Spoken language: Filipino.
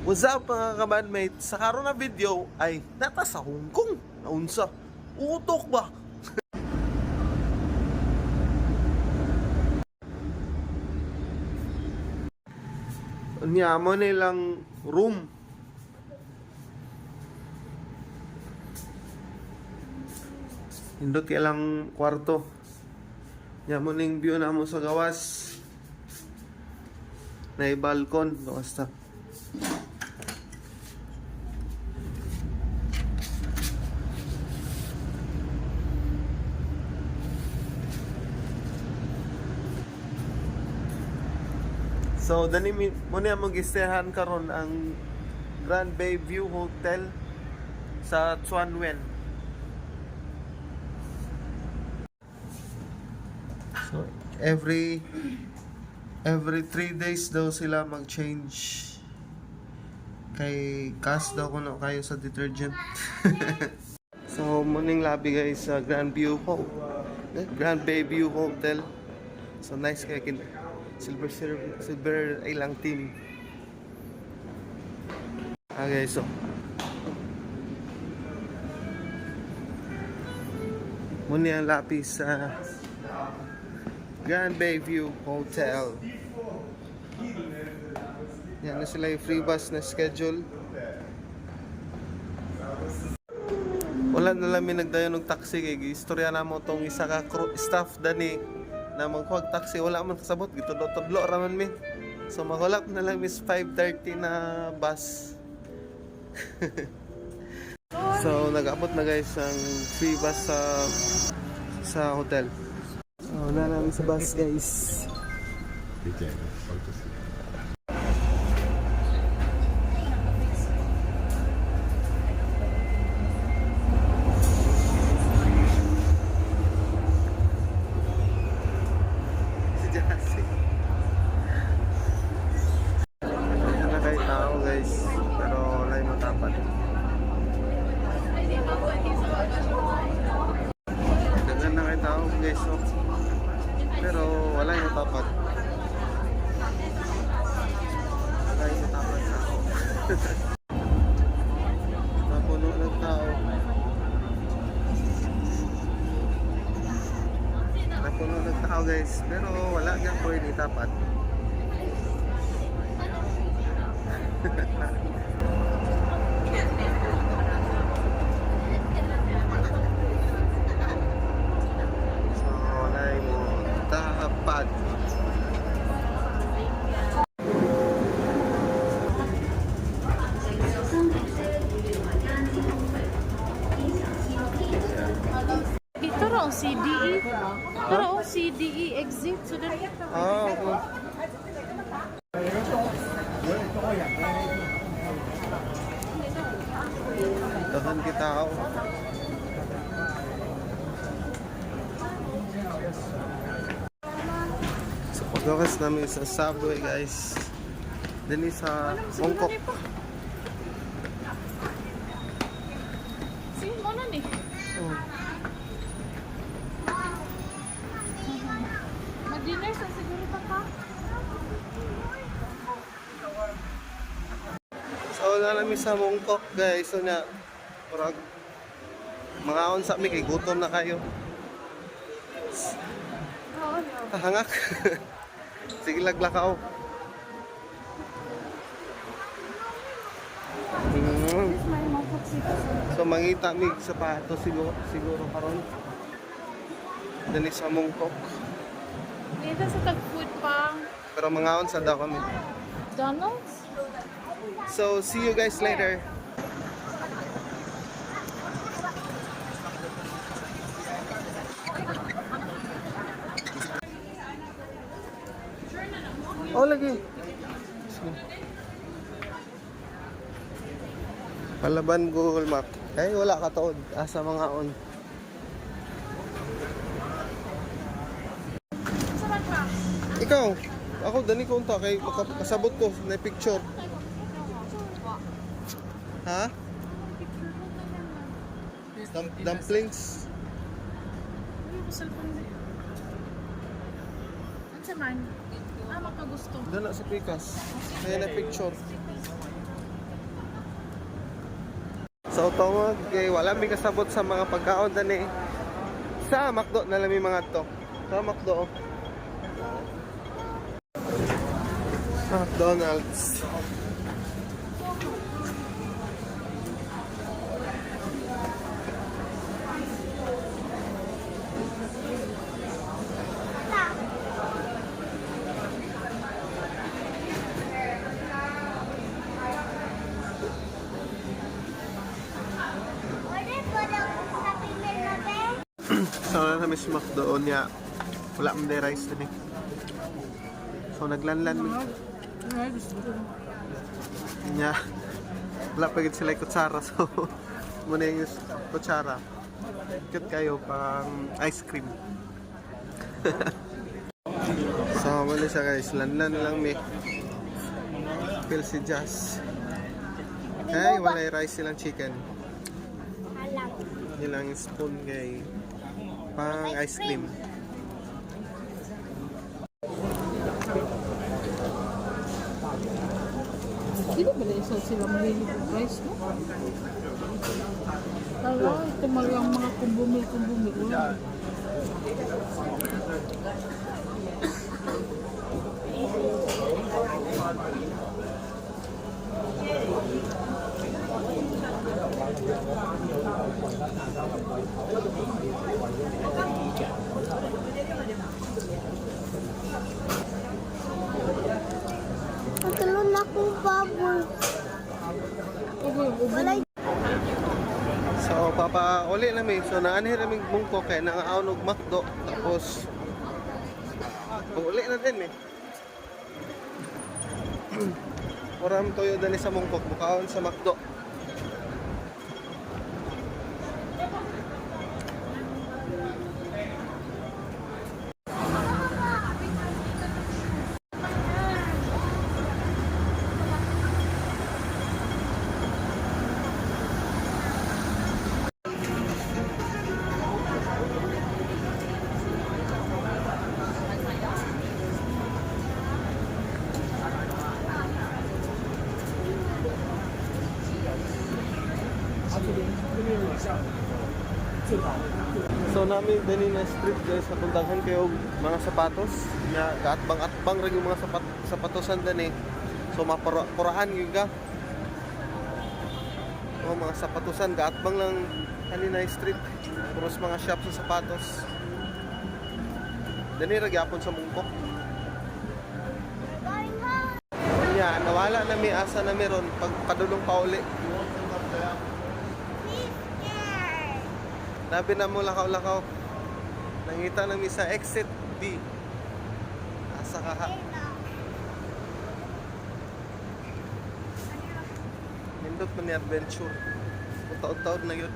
What's up mga kabandmate? Sa karon na video ay nata sa Hong Kong. Naunsa? Utok ba? Niya mo nilang room. Hindot lang kwarto. Niya mo ning view na mo sa gawas. Na balkon. Basta. So, dani mo niya mag-istehan karon ang Grand Bayview Hotel sa Chuan Wen. So, every 3 days daw sila mag-change. Kay cast daw kuno kayo sa detergent. So, muning labi guys sa Grand Bayview Hotel. So, nice kaya silver ilang team. Okay, so muna ang lapis sa Grand Bayview Hotel. Yan na sila yung free bus na schedule. Wala na lang may nagdayon ng taxi kay istorya na mo tong isa ka staff dani na magkuhag taxi, wala man kasabot gitudlo-tudlo raman mi. So magulap na lang is 5:30 na bus. So nag-abot na guys ang free bus sa hotel. So wala namin sa bus guys. Guys, so, pero wala yung tapat. Wala yung tapat sa ako. Napuno ng tao. Napuno ng tao guys, pero wala niyang pwede tapat. CDE. Pero CDE exit. So then okay. Tahan kita ako. So pagkakas namin sa subway guys. Dini sa Bangkok. Sino mo na ni? Mag-dinner sa siguro ka? So na namin sa Bangkok guys. So na parang mga on sa mi kay gutom na kayo. Hangak. Sige laglakaw. So mangita mig sapato siguro karon. Dani sa Bangkok. Dito sa tag-food pa. Pero mangaon sa daw kami. Donald's? So see you guys later. Oh lagi. Palaban Google Map. Ay wala ka tuod asa mga on. Ikaw, ako dani ko unta kay makasabot ko na picture. Ha? Dumplings. Ano man? Makagusto. Doon na sa Pikas. Kaya na picture. So tungod kay wala mi kasabot sa mga pagkaon dani. Sa McDo na lang mi mga to. Sa McDo. McDonald's. So na miss McDo niya. Wala man day rice din eh. So naglanlan mi niya. Wala pa gid sila yung kutsara so muna yung kutsara. Cute kayo pang ice cream. So muna siya guys, lanlan lang mi. Feel si Jazz. Ay, wala yung rice silang chicken. Nilang spoon kay pang ice cream. Di ba bala isa sila mahili ng rice mo? Tala, ito malang mga kumbumil. Wala. Magkalun akong baboy. Walay. So papa uli na mi. So naanhi raming bungko kay nangaon og McDo tapos uli na din eh. Oram toyo dali sa mungkok bukaon sa McDo. So namin din na street guys sa tundahan kayo mga sapatos nga gaatbang-atbang ra yung mga sapatosan din eh. So mapurahan gyud ka. O mga sapatosan gaatbang lang kanina street. Puros mga shop sa sapatos. Dani ra gyapon sa mungkok. Nya nawala na mi asa na meron pag padulong pauli. Labi na mo lakaw-lakaw. Nangita na mi sa exit B. Asa ka ha? Nindot man ni adventure. Taod-taod na yun.